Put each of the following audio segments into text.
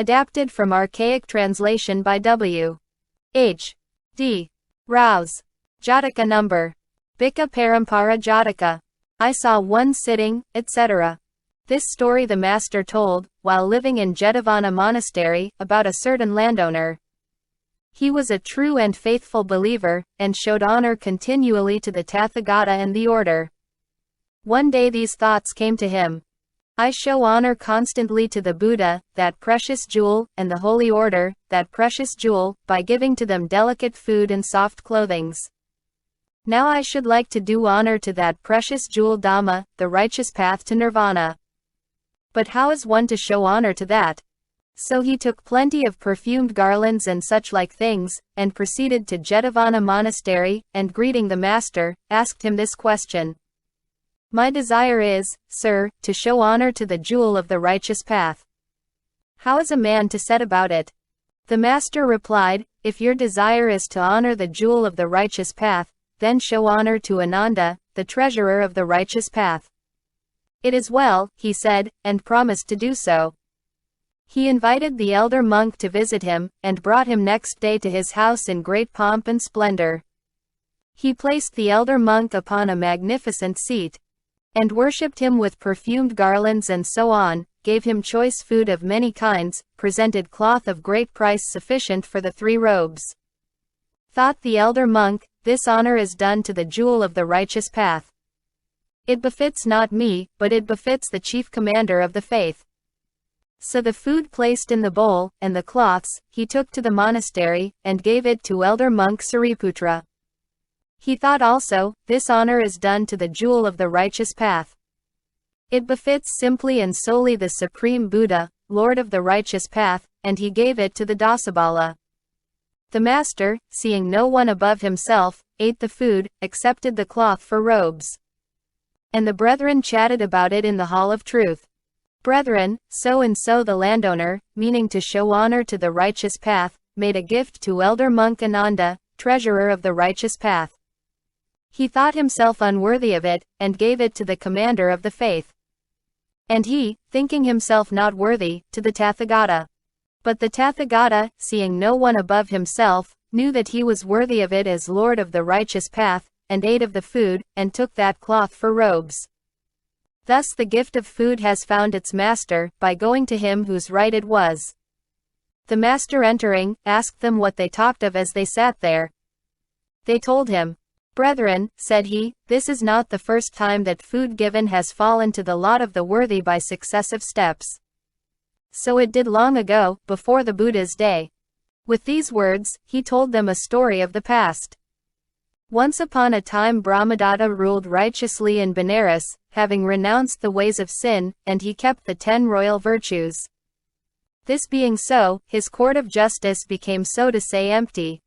Adapted from archaic translation by W.H.D. Rouse. Jataka number. Bhikkha Parampara Jataka. I saw one sitting, etc. This story the master told, while living in Jetavana monastery, about a certain landowner. He was a true and faithful believer, and showed honor continually to the Tathagata and the order. One day these thoughts came to him. I show honor constantly to the Buddha, that precious jewel, and the holy order, that precious jewel, by giving to them delicate food and soft clothings. Now I should like to do honor to that precious jewel Dhamma, the righteous path to nirvana. But how is one to show honor to that? So he took plenty of perfumed garlands and such like things, and proceeded to Jetavana monastery, and greeting the master, asked him this question. My desire is, sir, to show honor to the jewel of the righteous path. How is a man to set about it? The master replied, if your desire is to honor the jewel of the righteous path, then show honor to Ananda, the treasurer of the righteous path. It is well, he said, and promised to do so. He invited the elder monk to visit him, and brought him next day to his house in great pomp and splendor. He placed the elder monk upon a magnificent seat, and worshipped him with perfumed garlands and so on, gave him choice food of many kinds, presented cloth of great price sufficient for the 3 robes. Thought the elder monk, this honor is done to the jewel of the righteous path. It befits not me, but it befits the chief commander of the faith. So the food placed in the bowl, and the cloths, he took to the monastery, and gave it to elder monk Sariputra. He thought also, this honor is done to the jewel of the righteous path. It befits simply and solely the supreme Buddha, Lord of the righteous path, and he gave it to the Dasabala. The master, seeing no one above himself, ate the food, accepted the cloth for robes. And the brethren chatted about it in the hall of truth. Brethren, so and so the landowner, meaning to show honor to the righteous path, made a gift to elder monk Ananda, treasurer of the righteous path. He thought himself unworthy of it, and gave it to the commander of the faith. And he, thinking himself not worthy, to the Tathagata. But the Tathagata, seeing no one above himself, knew that he was worthy of it as Lord of the righteous path, and ate of the food, and took that cloth for robes. Thus the gift of food has found its master, by going to him whose right it was. The master entering, asked them what they talked of as they sat there. They told him. Brethren, said he, this is not the first time that food given has fallen to the lot of the worthy by successive steps. So it did long ago, before the Buddha's day. With these words, he told them a story of the past. Once upon a time Brahmadatta ruled righteously in Benares, having renounced the ways of sin, and he kept the 10 royal virtues. This being so, his court of justice became so to say empty.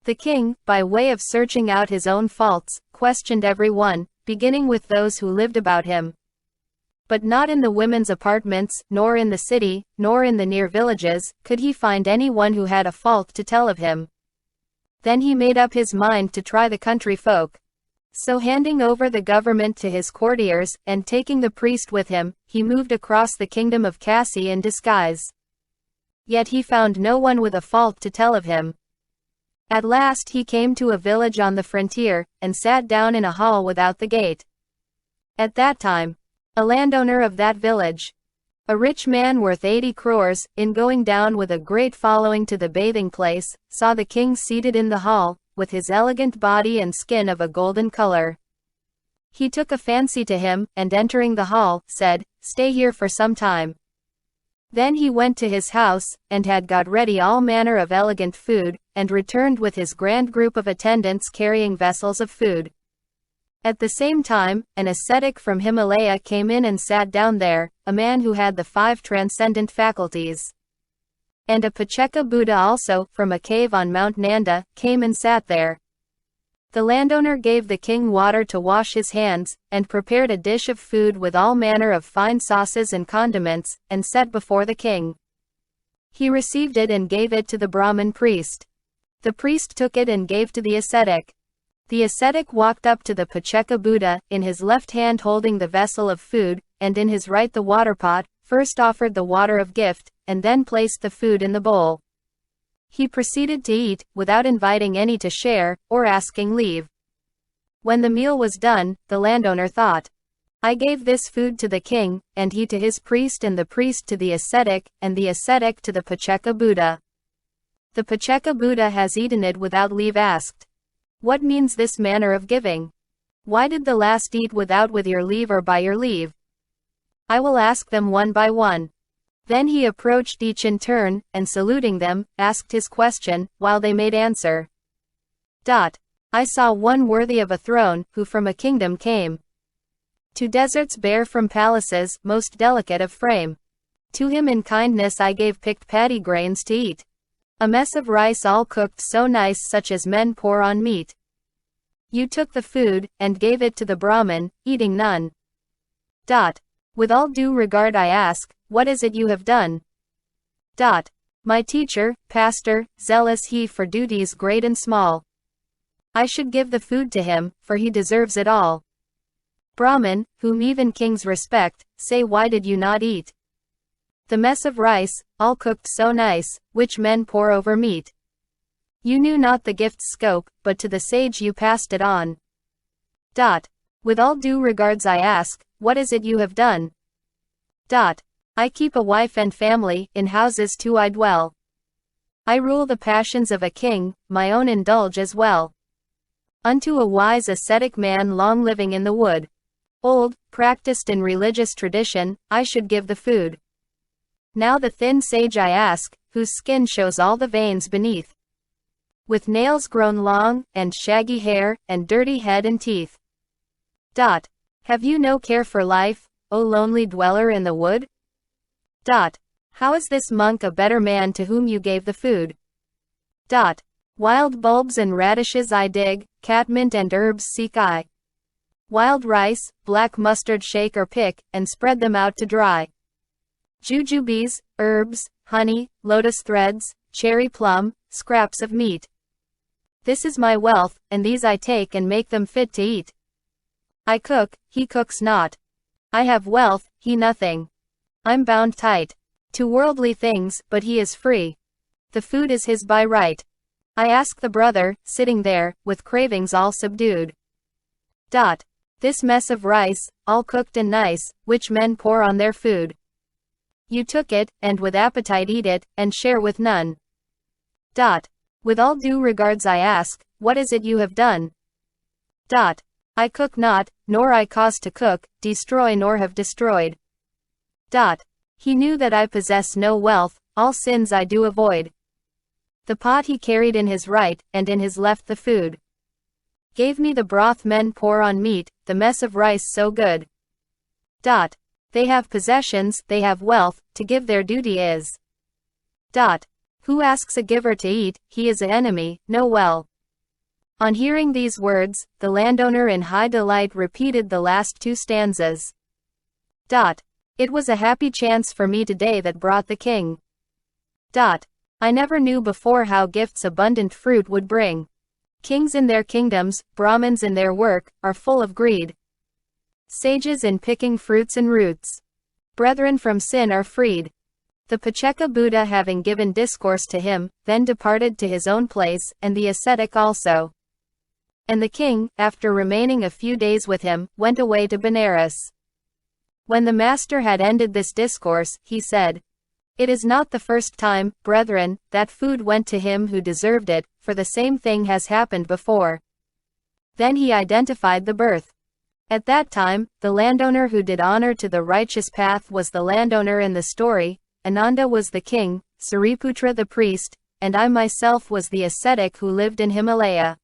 The king, by way of searching out his own faults, questioned every one, beginning with those who lived about him. But not in the women's apartments, nor in the city, nor in the near villages, could he find anyone who had a fault to tell of him. Then he made up his mind to try the country folk. So handing over the government to his courtiers, and taking the priest with him, he moved across the kingdom of Kasi in disguise. Yet he found no one with a fault to tell of him. At last he came to a village on the frontier, and sat down in a hall without the gate. At that time, a landowner of that village, a rich man worth 80 crores, in going down with a great following to the bathing place, saw the king seated in the hall, with his elegant body and skin of a golden color. He took a fancy to him, and entering the hall, said, "Stay here for some time." Then he went to his house, and had got ready all manner of elegant food, and returned with his grand group of attendants carrying vessels of food. At the same time, an ascetic from Himalaya came in and sat down there, a man who had the 5 transcendent faculties. And a pacceka Buddha also, from a cave on Mount Nanda, came and sat there. The landowner gave the king water to wash his hands, and prepared a dish of food with all manner of fine sauces and condiments, and set before the king. He received it and gave it to the Brahmin priest. The priest took it and gave to the ascetic. The ascetic walked up to the pacceka Buddha, in his left hand holding the vessel of food, and in his right the waterpot, first offered the water of gift, and then placed the food in the bowl. He proceeded to eat, without inviting any to share, or asking leave. When the meal was done, the landowner thought, I gave this food to the king, and he to his priest, and the priest to the ascetic, and the ascetic to the pacceka Buddha. The pacceka Buddha has eaten it without leave asked. What means this manner of giving? Why did the last eat without with your leave or by your leave? I will ask them one by one. Then he approached each in turn, and saluting them, asked his question, while they made answer. I saw one worthy of a throne, who from a kingdom came. To deserts bare from palaces, most delicate of frame. To him in kindness I gave picked paddy grains to eat. A mess of rice all cooked so nice, such as men pour on meat. You took the food, and gave it to the brahmin, eating none. With all due regard I ask, what is it you have done? My teacher, pastor, zealous he for duties great and small. I should give the food to him, for he deserves it all. Brahmin, whom even kings respect, say why did you not eat the mess of rice, all cooked so nice, which men pour over meat? You knew not the gift's scope, but to the sage you passed it on. With all due regards I ask, what is it you have done? I keep a wife and family, in houses too I dwell. I rule the passions of a king, my own indulge as well. Unto a wise ascetic man long living in the wood, old, practiced in religious tradition, I should give the food. Now the thin sage I ask, whose skin shows all the veins beneath, with nails grown long, and shaggy hair, and dirty head and teeth. Have you no care for life, O lonely dweller in the wood? How is this monk a better man to whom you gave the food? Wild bulbs and radishes I dig, catmint and herbs seek I. Wild rice, black mustard shake or pick, and spread them out to dry. Jujubes, herbs, honey, lotus threads, cherry plum, scraps of meat. This is my wealth, and these I take and make them fit to eat. I cook, he cooks not. I have wealth, he nothing. I'm bound tight to worldly things, but he is free. The food is his by right. I ask the brother, sitting there, with cravings all subdued. This mess of rice, all cooked and nice, which men pour on their food. You took it, and with appetite eat it, and share with none. With all due regards I ask, what is it you have done? I cook not, nor I cause to cook, destroy nor have destroyed. He knew that I possess no wealth, all sins I do avoid. The pot he carried in his right, and in his left the food. Gave me the broth men pour on meat, the mess of rice so good. They have possessions, they have wealth, to give their duty is. Who asks a giver to eat, he is an enemy, know well. On hearing these words, the landowner in high delight repeated the last two stanzas. It was a happy chance for me today that brought the king. I never knew before how gifts abundant fruit would bring. Kings in their kingdoms, Brahmins in their work, are full of greed. Sages in picking fruits and roots. Brethren from sin are freed. The pacceka Buddha having given discourse to him, then departed to his own place, and the ascetic also. And the king, after remaining a few days with him, went away to Benares. When the master had ended this discourse, he said, It is not the first time, brethren, that food went to him who deserved it, for the same thing has happened before. Then he identified the birth. At that time, the landowner who did honor to the righteous path was the landowner in the story, Ananda was the king, Sariputra the priest, and I myself was the ascetic who lived in Himalaya.